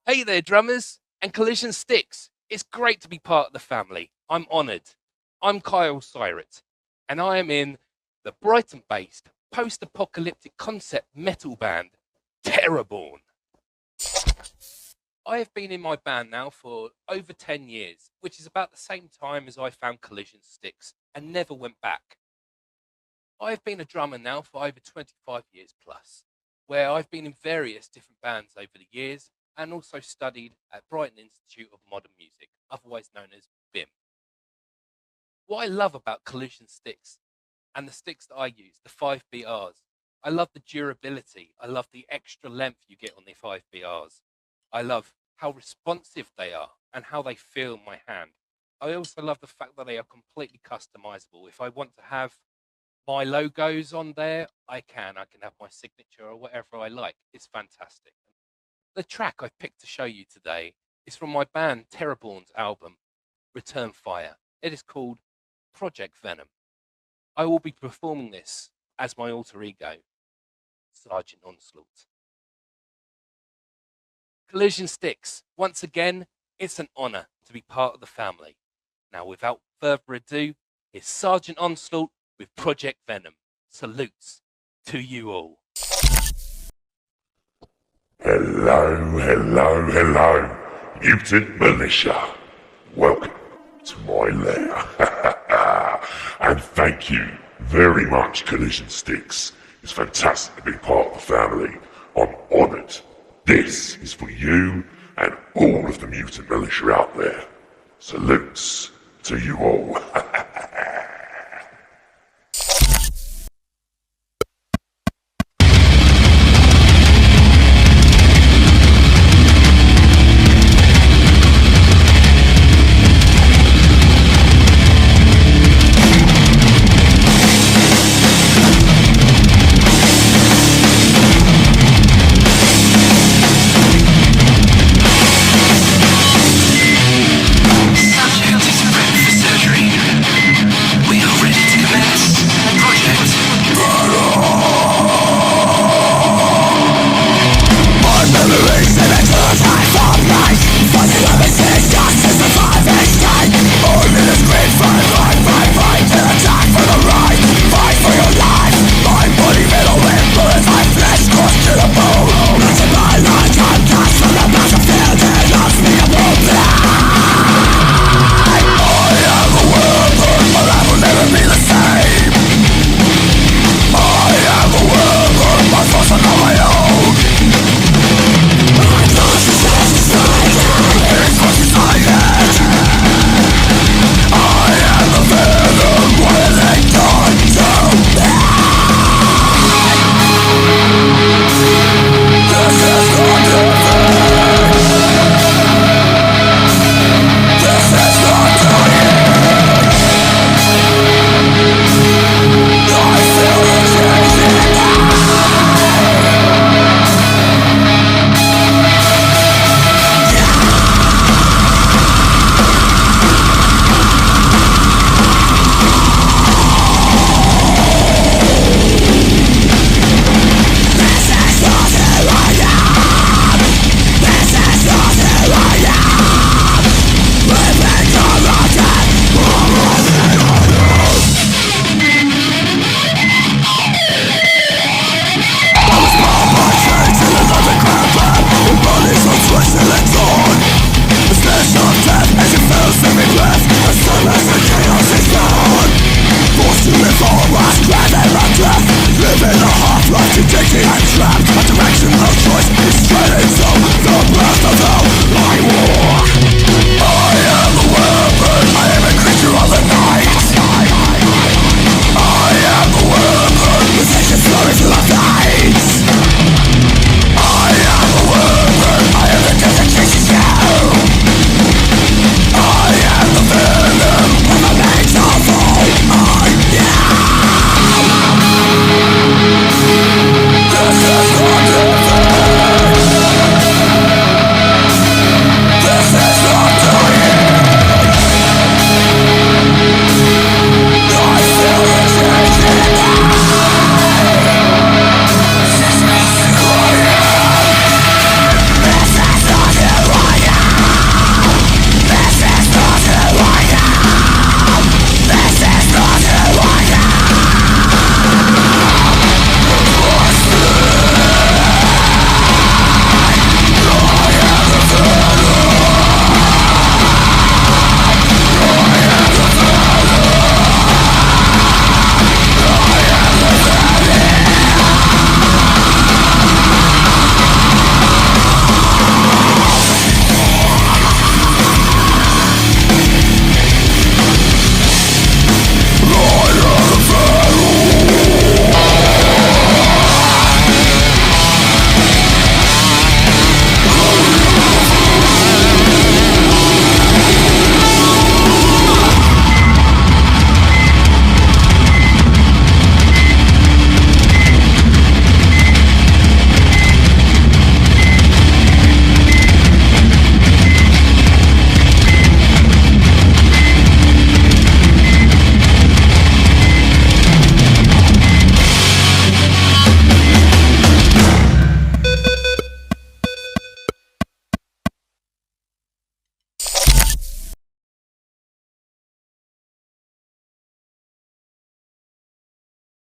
Hey there, drummers and Collision Sticks. It's great to be part of the family. I'm honoured. I'm Kyle Syrett, and I am in the Brighton-based post-apocalyptic concept metal band, Terrorborn. I have been in my band now for over 10 years, which is about the same time as I found Collision Sticks and never went back. I have been a drummer now for over 25 years plus, where I've been in various different bands over the years and also studied at Brighton Institute of Modern Music, otherwise known as BIM. What I love about Collision Sticks and the sticks that I use, the 5BRs, I love the durability. I love the extra length you get on the 5BRs. I love how responsive they are and how they feel in my hand. I also love the fact that they are completely customizable. If I want to have my logos on there, I can have my signature or whatever I like. It's fantastic. The track I've picked to show you today is from my band Terrorborn's album, Return Fire. It is called Project Venom. I will be performing this as my alter ego, Sergeant Onslaught. Collision Sticks, once again, it's an honour to be part of the family. Now, without further ado, here's Sergeant Onslaught with Project Venom. Salutes to you all. Hello, mutant militia. Welcome to my lair. And thank you very much, Collision Sticks. It's fantastic to be part of the family. I'm honoured. This is for you and all of the mutant militia out there. Salutes to you all.